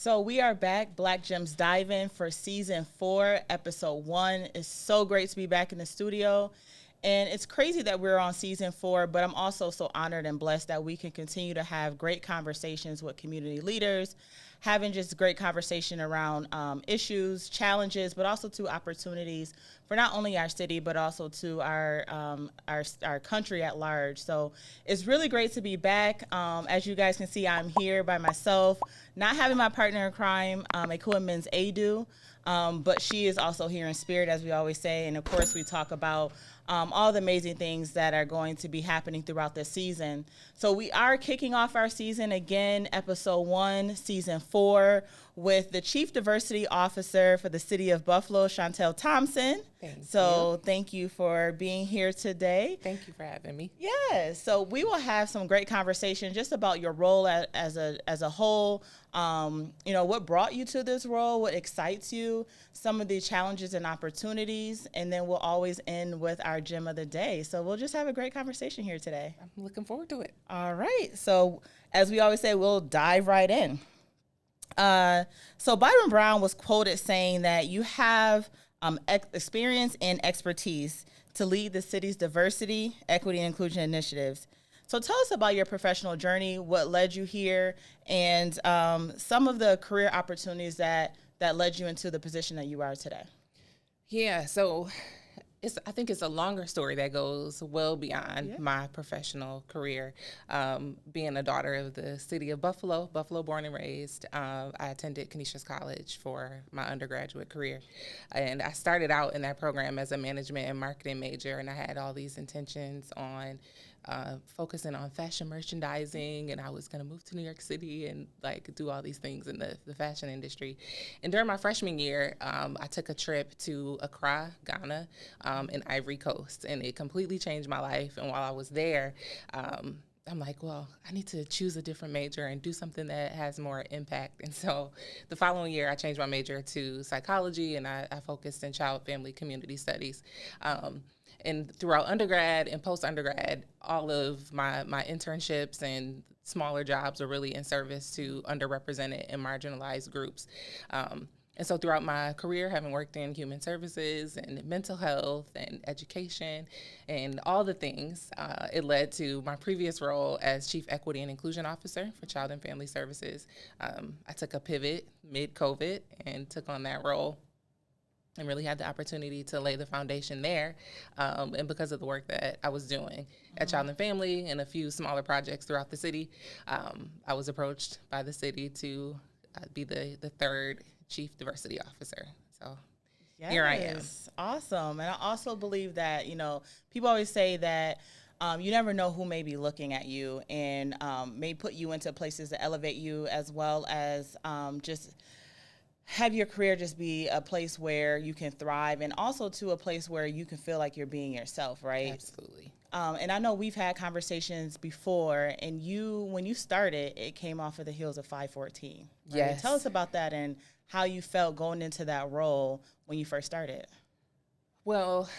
So we are back, Black Gems Dive In for season 4, episode 1. It's so great to be back in the studio. And it's crazy that we're on season 4, but I'm also so honored and blessed that we can continue to have great conversations with community leaders, having just great conversation around issues, challenges, but also to opportunities for not only our city, but also to our country at large. So it's really great to be back. As you guys can see, I'm here by myself, not having my partner in crime, Akua Men's Adu. But she is also here in spirit, as we always say. And of course, we talk about all the amazing things that are going to be happening throughout the season. So we are kicking off our season again, episode 1, season 4, with the Chief Diversity Officer for the City of Buffalo, Chantele Thompson. Thank you for being here today. Thank you for having me. Yes. So we will have some great conversation just about your role as a whole. What brought you to this role, what excites you, some of the challenges and opportunities, and then we'll always end with our gem of the day. So we'll just have a great conversation here today. I'm looking forward to it. All right. So as we always say, we'll dive right in. So Byron Brown was quoted saying that you have experience and expertise to lead the city's diversity, equity, and inclusion initiatives. So tell us about your professional journey, what led you here, and some of the career opportunities that led you into the position that you are today. Yeah, so I think it's a longer story that goes well beyond my professional career. Being a daughter of the city of Buffalo born and raised, I attended Canisius College for my undergraduate career. And I started out in that program as a management and marketing major, and I had all these intentions on focusing on fashion merchandising, and I was going to move to New York City and do all these things in the fashion industry. And during my freshman year, I took a trip to Accra, Ghana, in Ivory Coast, and it completely changed my life. And while I was there, I'm like, well, I need to choose a different major and do something that has more impact. And so the following year, I changed my major to psychology, and I focused in child, family, community studies. And throughout undergrad and post-undergrad, all of my internships and smaller jobs are really in service to underrepresented and marginalized groups. And so throughout my career, having worked in human services and mental health and education and all the things, it led to my previous role as Chief Equity and Inclusion Officer for Child and Family Services. I took a pivot mid-COVID and took on that role, and really had the opportunity to lay the foundation there. And because of the work that I was doing at Child and Family and a few smaller projects throughout the city, I was approached by the city to be the third Chief Diversity Officer. So here I am. Awesome. And I also believe that, people always say that you never know who may be looking at you and may put you into places to elevate you, as well as just have your career just be a place where you can thrive, and also to a place where you can feel like you're being yourself, right? Absolutely. And I know we've had conversations before, and when you started, it came off of the heels of 514. Right? Yes. Tell us about that and how you felt going into that role when you first started. Well,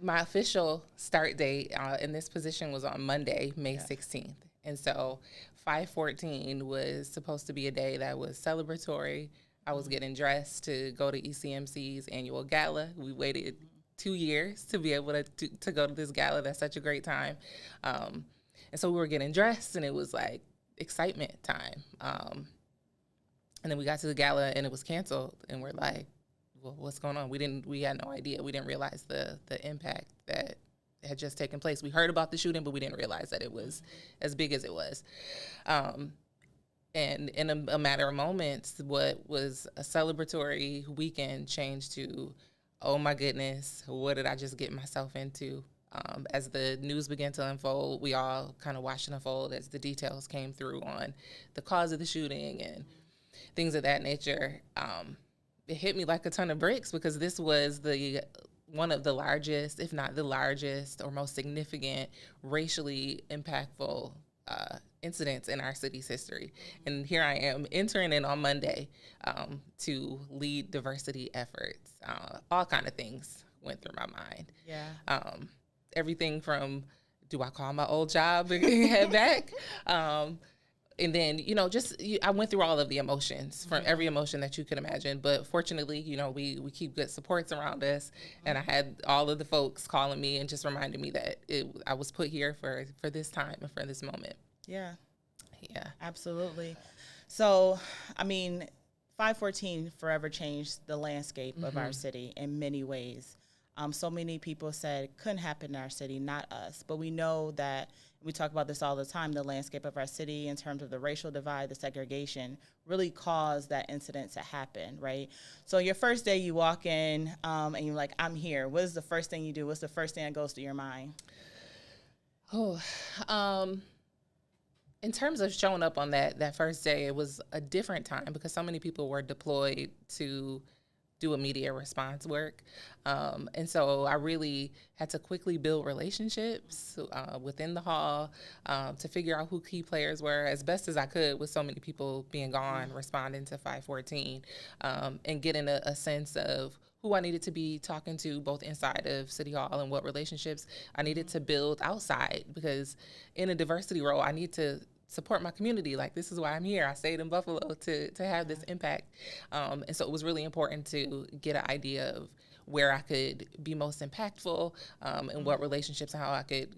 my official start date in this position was on Monday, May 16th. And so 514 was supposed to be a day that was celebratory. I was getting dressed to go to ECMC's annual gala. We waited 2 years to be able to go to this gala. That's such a great time. And so we were getting dressed, and it was like excitement time. And then we got to the gala, and it was canceled. And we're like, well, what's going on? We had no idea. We didn't realize the impact that had just taken place. We heard about the shooting, but we didn't realize that it was as big as it was. And in a matter of moments, what was a celebratory weekend changed to, oh my goodness, what did I just get myself into? As the news began to unfold, we all kind of watched it unfold as the details came through on the cause of the shooting and things of that nature. It hit me like a ton of bricks, because this was one of the largest, if not the largest or most significant racially impactful incidents in our city's history. And here I am entering in on Monday to lead diversity efforts. All kind of things went through my mind. Yeah. Everything from, do I call my old job and head back? And then, I went through all of the emotions, from every emotion that you could imagine. But fortunately, we keep good supports around us. And I had all of the folks calling me and just reminding me that I was put here for this time and for this moment. Yeah. Yeah. Absolutely. So, I mean, 514 forever changed the landscape of our city in many ways. So many people said it couldn't happen in our city, not us. But we know that, we talk about this all the time, the landscape of our city in terms of the racial divide, the segregation, really caused that incident to happen, right? So your first day you walk in and you're like, I'm here. What is the first thing you do? What's the first thing that goes through your mind? In terms of showing up on that first day, it was a different time because so many people were deployed to do immediate response work. And so I really had to quickly build relationships within the hall to figure out who key players were as best as I could with so many people being gone, responding to 514, and getting a sense of who I needed to be talking to both inside of City Hall and what relationships I needed to build outside, because in a diversity role, I need to support my community. Like, this is why I'm here. I stayed in Buffalo to have this impact. And so it was really important to get an idea of where I could be most impactful, and what relationships and how I could,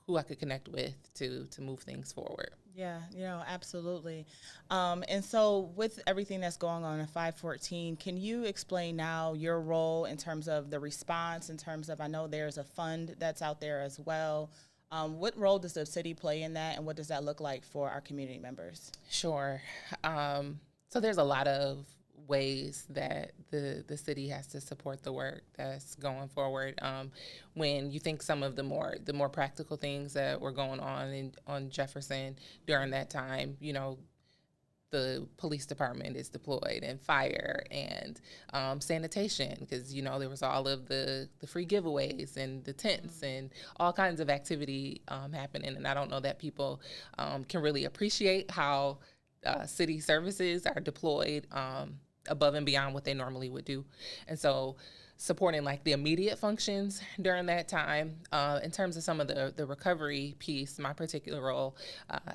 who I could connect with to move things forward. Yeah, absolutely. And so with everything that's going on in 514, can you explain now your role in terms of the response, in terms of, I know there's a fund that's out there as well. What role does the city play in that, and what does that look like for our community members? Sure. So there's a lot of ways that the city has to support the work that's going forward. When you think some of the more practical things that were going on Jefferson during that time, the police department is deployed, and fire, and sanitation, because there was all of the free giveaways and the tents and all kinds of activity happening. And I don't know that people can really appreciate how city services are deployed above and beyond what they normally would do. And so supporting like the immediate functions during that time. In terms of some of the recovery piece, my particular role,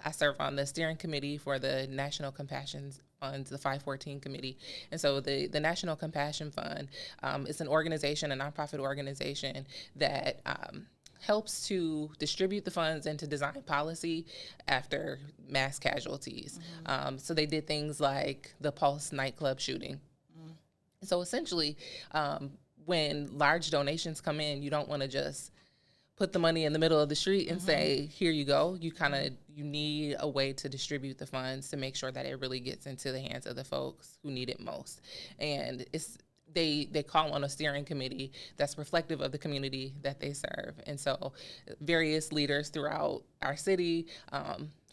I serve on the steering committee for the National Compassion Fund, the 514 committee. And so the National Compassion Fund is an organization, a nonprofit organization that helps to distribute the funds and to design policy after mass casualties. So they did things like the Pulse nightclub shooting. So essentially, when large donations come in, you don't want to just put the money in the middle of the street and say, here you go. You need a way to distribute the funds to make sure that it really gets into the hands of the folks who need it most. And they call on a steering committee that's reflective of the community that they serve. And so various leaders throughout our city,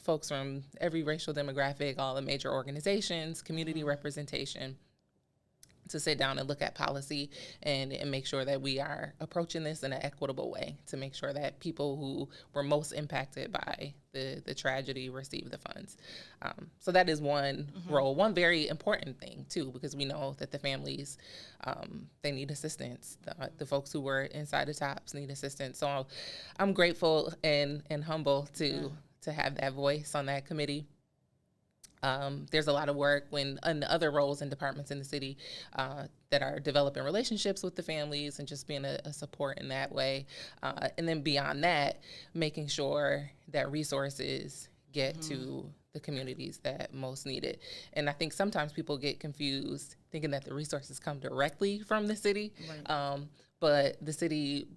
folks from every racial demographic, all the major organizations, community representation, to sit down and look at policy and make sure that we are approaching this in an equitable way to make sure that people who were most impacted by the tragedy receive the funds. So that is one role, one very important thing too, because we know that the families, they need assistance. The folks who were inside the tops need assistance. So I'm grateful and humble to have that voice on that committee. There's a lot of work in other roles and departments in the city that are developing relationships with the families and just being a support in that way. And then beyond that, making sure that resources get to the communities that most need it. And I think sometimes people get confused thinking that the resources come directly from the city, but the city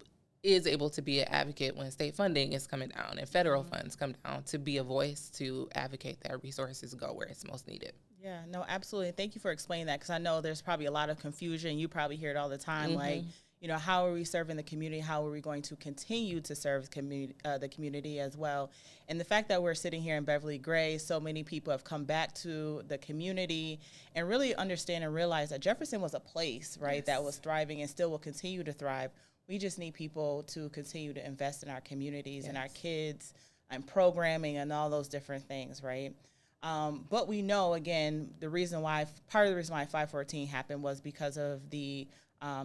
is able to be an advocate when state funding is coming down and federal funds come down, to be a voice to advocate that resources go where it's most needed. Yeah, no, absolutely. Thank you for explaining that, because I know there's probably a lot of confusion. You probably hear it all the time, like, how are we serving the community? How are we going to continue to serve the community as well? And the fact that we're sitting here in Beverly Gray, so many people have come back to the community and really understand and realize that Jefferson was a place, right, that was thriving and still will continue to thrive. We just need people to continue to invest in our communities and our kids and programming and all those different things, right? But we know, again, part of the reason why 514 happened was because of the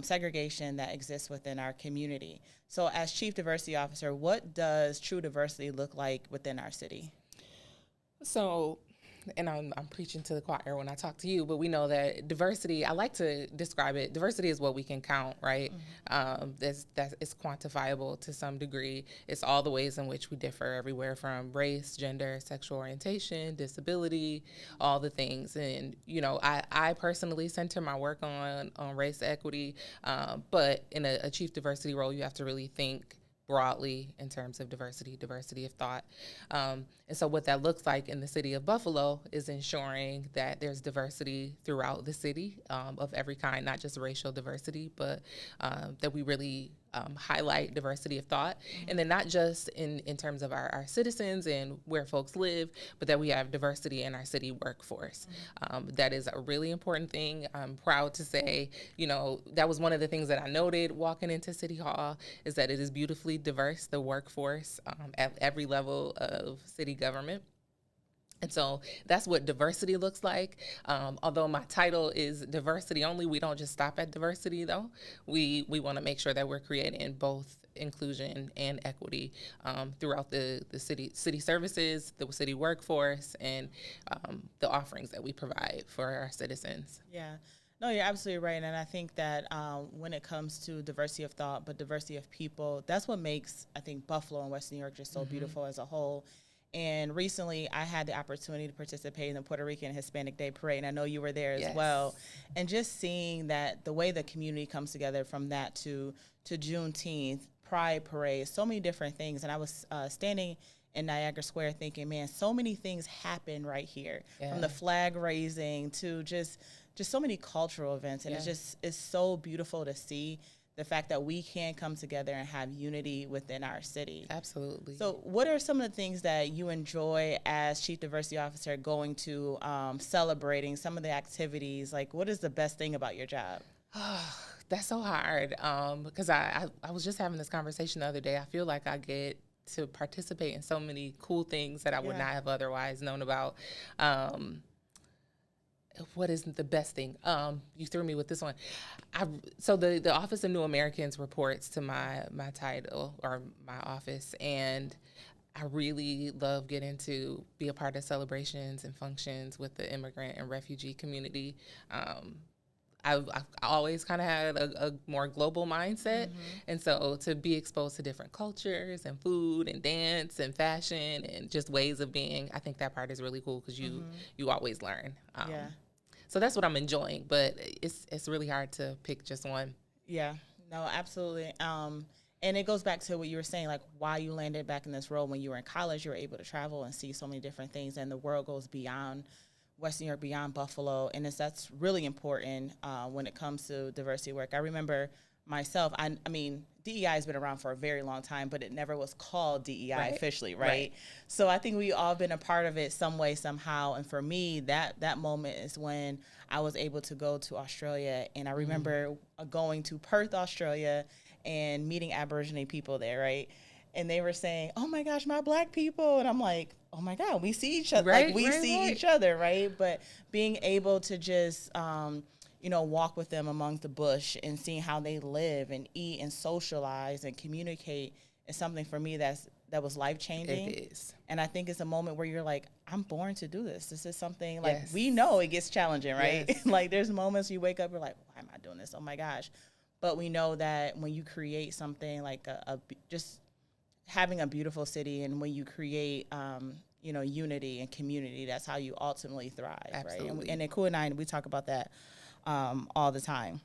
segregation that exists within our community. So as Chief Diversity Officer, what does true diversity look like within our city? So and I'm preaching to the choir when I talk to you, but we know that diversity, I like to describe it, diversity is what we can count, right? It's quantifiable to some degree. It's all the ways in which we differ, everywhere from race, gender, sexual orientation, disability, all the things. And, I personally center my work on race equity, but in a chief diversity role, you have to really think broadly in terms of diversity of thought. And so what that looks like in the city of Buffalo is ensuring that there's diversity throughout the city, of every kind, not just racial diversity, but that we really highlight diversity of thought. And then not just in terms of our citizens and where folks live, but that we have diversity in our city workforce. That is a really important thing. I'm proud to say, that was one of the things that I noted walking into City Hall, is that it is beautifully diverse, the workforce, at every level of city government. And so that's what diversity looks like. Although my title is diversity only, we don't just stop at diversity, though. We want to make sure that we're creating both inclusion and equity throughout the city services, the city workforce, and the offerings that we provide for our citizens. Yeah. No, you're absolutely right. And I think that when it comes to diversity of thought, but diversity of people, that's what makes, I think, Buffalo and West New York just so beautiful as a whole. And recently, I had the opportunity to participate in the Puerto Rican Hispanic Day Parade, and I know you were there as well. And just seeing that the way the community comes together from that to Juneteenth, Pride Parade, so many different things. And I was standing in Niagara Square thinking, man, so many things happen right here, from the flag raising to just so many cultural events. And it's so beautiful to see the fact that we can come together and have unity within our city. Absolutely. So what are some of the things that you enjoy as Chief Diversity Officer, going to celebrating some of the activities? Like, what is the best thing about your job? That's so hard, because I was just having this conversation the other day. I feel like I get to participate in so many cool things that I would not have otherwise known about. What is the best thing? You threw me with this one. So the Office of New Americans reports to my title, or my office, and I really love getting to be a part of celebrations and functions with the immigrant and refugee community. I've always kind of had a more global mindset. And so to be exposed to different cultures and food and dance and fashion and just ways of being, I think that part is really cool, because you always learn. So that's what I'm enjoying, but it's really hard to pick just one. Yeah, no, absolutely. And it goes back to what you were saying, like why you landed back in this role. When you were in college, you were able to travel and see so many different things, and the world goes beyond West New York, beyond Buffalo, and that's really important when it comes to diversity work. I remember myself, I mean, DEI has been around for a very long time, but it never was called DEI officially, right? So I think we all been a part of it some way, somehow. And for me, that moment is when I was able to go to Australia. And I remember going to Perth, Australia, and meeting Aboriginal people there, right? And they were saying, oh my gosh, my Black people. And I'm like, oh my God, we see each other. Like, we see each other, right? But being able to just, walk with them among the bush and seeing how they live and eat and socialize and communicate is something for me that was life-changing. It is. And I think it's a moment where you're like, I'm born to do this. This is something, like, we know it gets challenging, right? Yes. Like, there's moments you wake up, you're like, why am I doing this? Oh my gosh. But we know that when you create something like just having a beautiful city, and when you create, unity and community, that's how you ultimately thrive. Absolutely. Right? And at Cool 9, we talk about that all the time.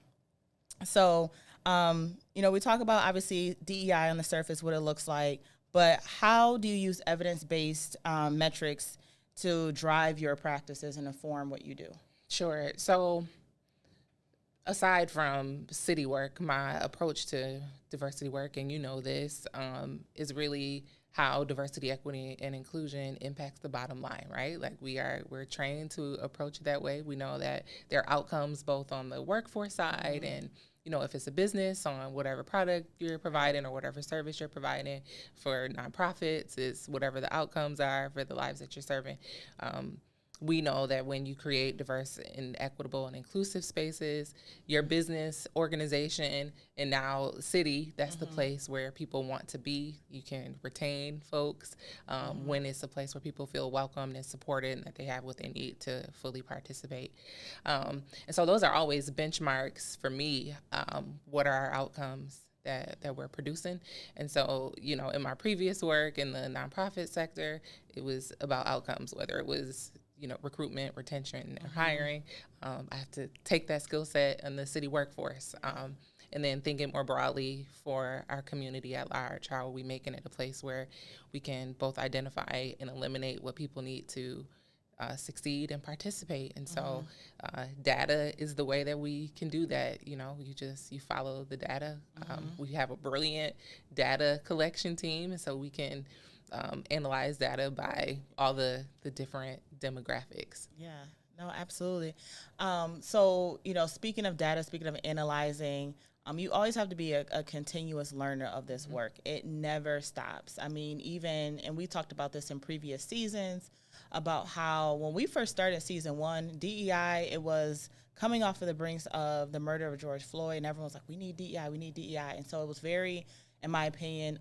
So, we talk about, obviously, DEI on the surface, what it looks like, but how do you use evidence-based metrics to drive your practices and inform what you do? Sure. So aside from city work, my approach to diversity work, and you know this, is really how diversity, equity, and inclusion impacts the bottom line, right? Like we're trained to approach it that way. We know that there are outcomes both on the workforce side and, if it's a business, on whatever product you're providing or whatever service you're providing. For nonprofits, it's whatever the outcomes are for the lives that you're serving. we know that when you create diverse and equitable and inclusive spaces, your business, organization, and now city, that's the place where people want to be. You can retain folks when it's a place where people feel welcomed and supported and that they have what they need to fully participate. And so those are always benchmarks for me. What are our outcomes that we're producing? And so, in my previous work in the nonprofit sector, it was about outcomes, whether it was recruitment, retention, and hiring. I have to take that skill set in the city workforce. And then thinking more broadly for our community at large, how are we making it a place where we can both identify and eliminate what people need to succeed and participate. And so data is the way that we can do that. You follow the data. We have a brilliant data collection team, and so we can analyze data by all the different demographics. Yeah, no, absolutely. So, speaking of data, speaking of analyzing, you always have to be a continuous learner of this work. It never stops. I mean, and we talked about this in previous seasons, about how when we first started season 1, DEI, it was coming off of the brinks of the murder of George Floyd, and everyone was like, we need DEI, we need DEI. And so it was very, in my opinion,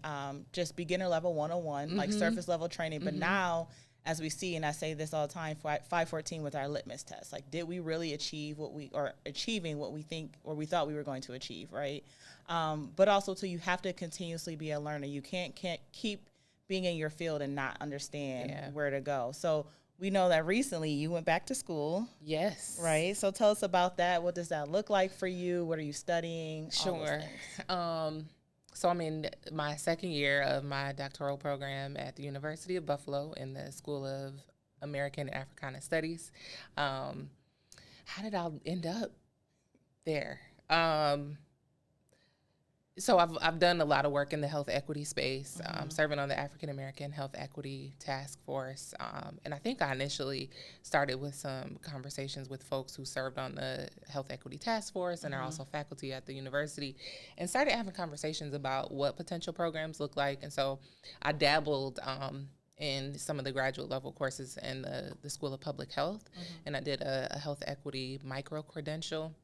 just beginner level 101, like surface level training. But now, as we see, and I say this all the time, 514 with our litmus test, like, did we really achieving what we think or we thought we were going to achieve, right? But also, too, you have to continuously be a learner. You can't keep being in your field and not understand where to go. So we know that recently you went back to school. Yes. Right? So tell us about that. What does that look like for you? What are you studying? Sure. So I'm in my second year of my doctoral program at the University of Buffalo in the School of American and Africana Studies. How did I end up there? So I've done a lot of work in the health equity space, serving on the African American Health Equity Task Force. And I think I initially started with some conversations with folks who served on the Health Equity Task Force and are also faculty at the university, and started having conversations about what potential programs look like. And so I dabbled in some of the graduate level courses in the School of Public Health, and I did a health equity micro-credential.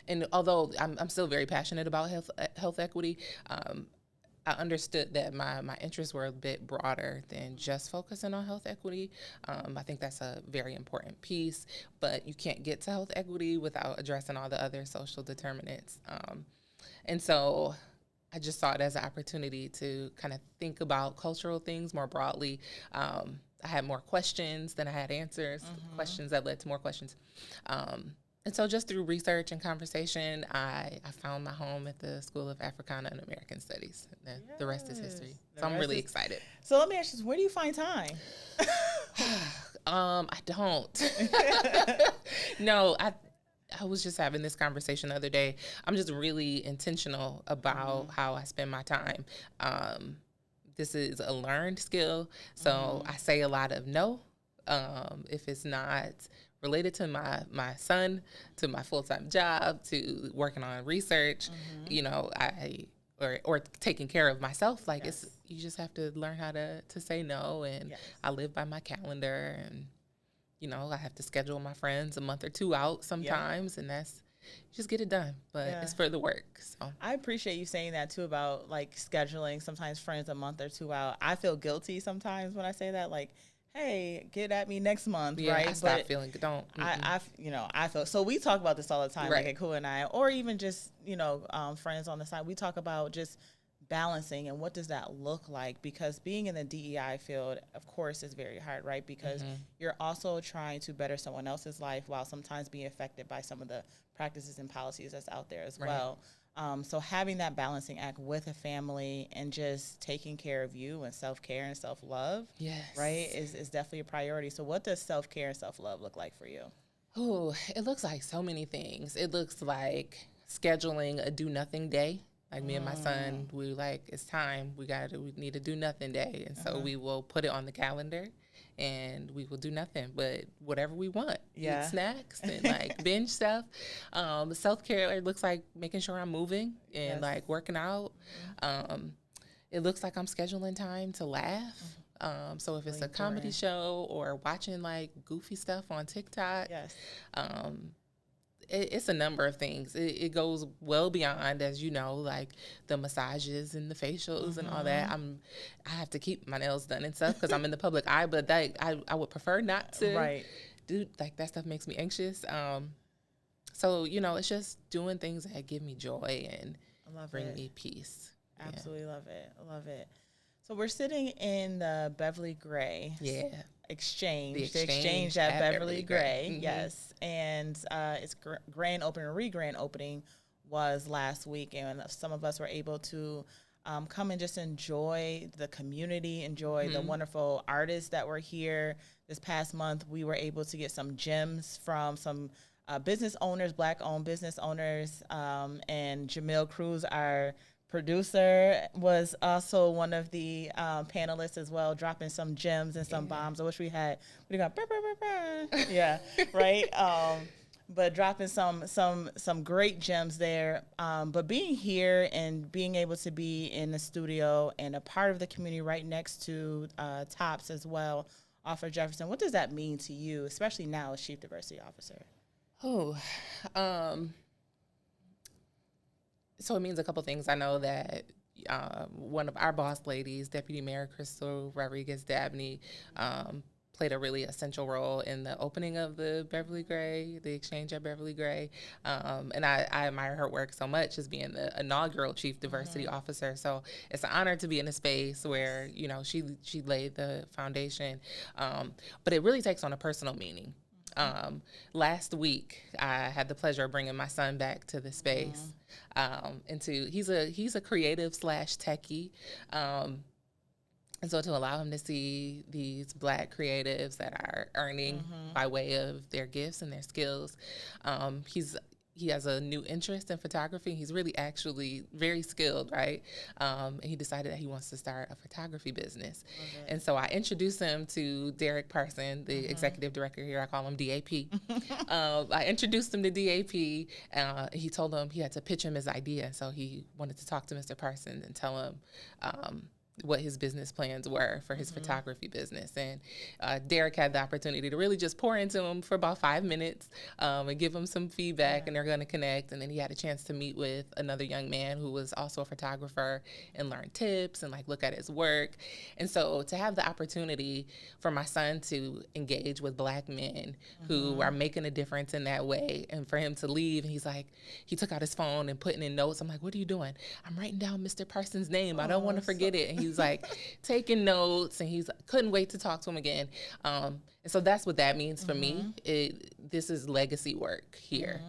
And although I'm still very passionate about health equity, I understood that my interests were a bit broader than just focusing on health equity. I think that's a very important piece, but you can't get to health equity without addressing all the other social determinants. And so I just saw it as an opportunity to kind of think about cultural things more broadly. I had more questions than I had answers, questions that led to more questions. And so just through research and conversation, I found my home at the School of Africana and American Studies. The rest is history. So I'm really excited. So let me ask you, where do you find time? I don't. No, I was just having this conversation the other day. I'm just really intentional about how I spend my time. This is a learned skill, so I say a lot of no. If it's not related to my son, to my full-time job, to working on research, or taking care of myself, like you just have to learn how to say no. And I live by my calendar, and I have to schedule my friends a month or two out sometimes, and that's just get it done. But it's for the work. So I appreciate you saying that too, about like scheduling sometimes friends a month or two out. I feel guilty sometimes when I say that, like, hey, get at me next month, right? I stop feeling, don't. I feel, so we talk about this all the time, like Akua and I, or even just, friends on the side. We talk about just balancing and what does that look like, because being in the DEI field, of course, is very hard, right? Because you're also trying to better someone else's life while sometimes being affected by some of the practices and policies that's out there as well. So having that balancing act with a family and just taking care of you and self-care and self-love, right, is definitely a priority. So what does self-care and self-love look like for you? Oh, it looks like so many things. It looks like scheduling a do-nothing day. Like me and my son, we it's time. We need a do-nothing day. And so we will put it on the calendar, and we will do nothing but whatever we want. Eat snacks and binge stuff. Self-care, it looks like making sure I'm moving and working out. It looks like I'm scheduling time to laugh. So if it's Really a comedy important. show or watching like goofy stuff on TikTok, Yes. It's a number of things. It goes well beyond, as you know, like the massages and the facials and all that. I have to keep my nails done and stuff because I'm in the public eye, but that I would prefer not to Right. do, like, that stuff makes me anxious. So, you know, it's just doing things that give me joy and I love bring it. me peace. Absolutely love it. I love it. So we're sitting in the Beverly Gray exchange. The exchange at Beverly Gray. Mm-hmm. Yes. And its grand opening, re-grand opening was last week. And some of us were able to come and just enjoy the community, enjoy the wonderful artists that were here. This past month, we were able to get some gems from some business owners, Black-owned business owners. And Jamil Cruz, our producer, was also one of the panelists as well, dropping some gems and some bombs. I wish we had, yeah, right. But dropping some great gems there. But being here and being able to be in the studio and a part of the community right next to Tops as well, off of Jefferson, what does that mean to you, especially now as Chief Diversity Officer? So it means a couple things. I know that one of our boss ladies, Deputy Mayor Crystal Rodriguez Dabney, played a really essential role in the opening of the Beverly Gray, the exchange at Beverly Gray. And I admire her work so much as being the inaugural Chief Diversity Officer. So it's an honor to be in a space where, you know, she laid the foundation. But it really takes on a personal meaning. Last week, I had the pleasure of bringing my son back to the space. He's a creative / techie. And so to allow him to see these Black creatives that are earning by way of their gifts and their skills, he has a new interest in photography. He's really actually very skilled, right? And he decided that he wants to start a photography business. And so I introduced him to Derek Parson, the executive director here. I call him DAP. I introduced him to DAP. He told him he had to pitch him his idea. So he wanted to talk to Mr. Parson and tell him what his business plans were for his photography business. And Derek had the opportunity to really just pour into him for about 5 minutes and give him some feedback, and they're going to connect. And then he had a chance to meet with another young man who was also a photographer and learn tips and like look at his work. And so to have the opportunity for my son to engage with Black men who are making a difference in that way, and for him to leave, and he's like, he took out his phone and putting in notes. I'm like, what are you doing? I'm writing down Mr. Parsons' name. I don't want to forget it. And he's like taking notes, and he's couldn't wait to talk to him again. And so that's what that means for me. This is legacy work here.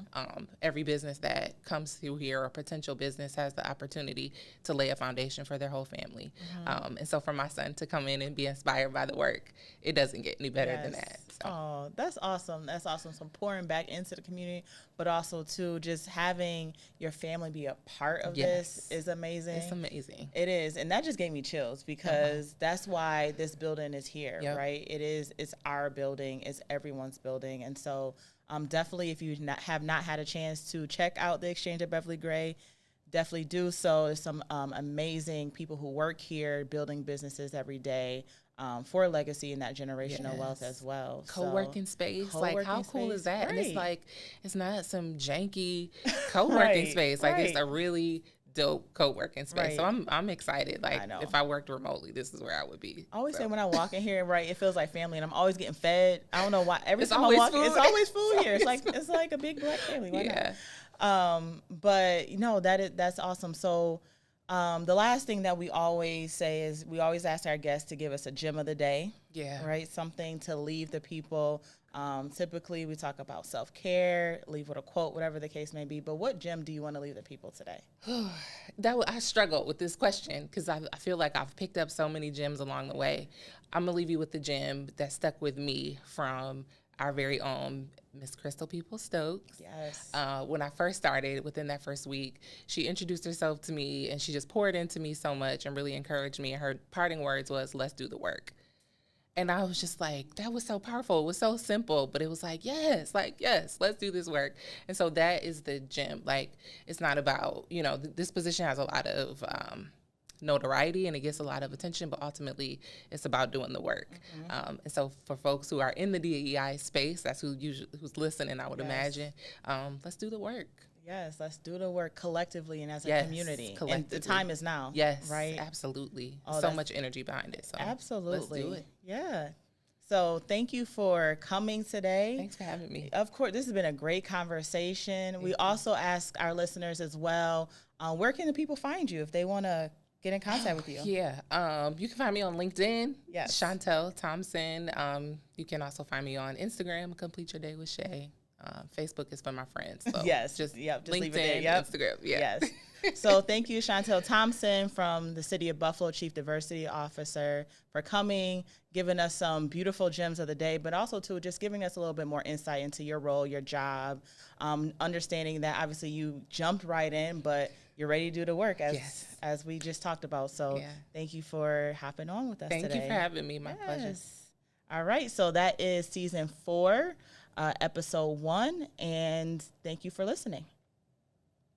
Every business that comes through here, or potential business, has the opportunity to lay a foundation for their whole family. And so for my son to come in and be inspired by the work, it doesn't get any better than that. So. Oh, that's awesome. That's awesome. So pouring back into the community, but also too, just having your family be a part of this is amazing. It's amazing. It is. And that just gave me chills, because that's why this building is here, right? It's our building. It's everyone's building. And so definitely, if you have not had a chance to check out the Exchange at Beverly Gray, definitely do so. There's some amazing people who work here building businesses every day. For legacy and that generational wealth as well. Co-working space. Like, how cool is that? Right. And it's like, it's not some janky co-working space. Like, it's a really dope co-working space. So I'm excited. Like, if I worked remotely, this is where I would be. I always say when I walk in here, it feels like family, and I'm always getting fed. I don't know why. Every time I walk in, it's always food here. It's like a big Black family. Why not? But you know, that's awesome. So the last thing that we always say is we always ask our guests to give us a gem of the day. Yeah. Right? Something to leave the people. Typically, we talk about self-care, leave with a quote, whatever the case may be. But what gem do you want to leave the people today? I struggled with this question because I feel like I've picked up so many gems along the way. I'm going to leave you with the gem that stuck with me from our very own Miss Crystal People-Stokes. Yes. When I first started, within that first week, she introduced herself to me, and she just poured into me so much and really encouraged me. And her parting words was, "Let's do the work." And I was just like, that was so powerful. It was so simple, but it was like, yes, let's do this work. And so that is the gem. Like, it's not about, this position has a lot of notoriety and it gets a lot of attention, but ultimately it's about doing the work. And so for folks who are in the DEI space, that's who's listening, I would imagine, let's do the work. Yes, let's do the work collectively and as a community. And the time is now. Yes, right? Absolutely. So much energy behind it. So absolutely. Let's do it. Yeah. So thank you for coming today. Thanks for having me. Of course, this has been a great conversation. We also ask our listeners as well, where can the people find you if they want to get in contact with you? Yeah, you can find me on LinkedIn. Yes. Chantele Thompson. You can also find me on Instagram, Complete Your Day with Shay. Facebook is for my friends. So just LinkedIn, leave it there. Yep. Instagram. Yeah. Yes. So thank you, Chantele Thompson from the City of Buffalo, Chief Diversity Officer, for coming, giving us some beautiful gems of the day, but also to just giving us a little bit more insight into your role, your job, understanding that obviously you jumped right in, but you're ready to do the work as we just talked about. So thank you for hopping on with us today. Thank you for having me. My pleasure. All right. So that is season 4, episode 1, and thank you for listening.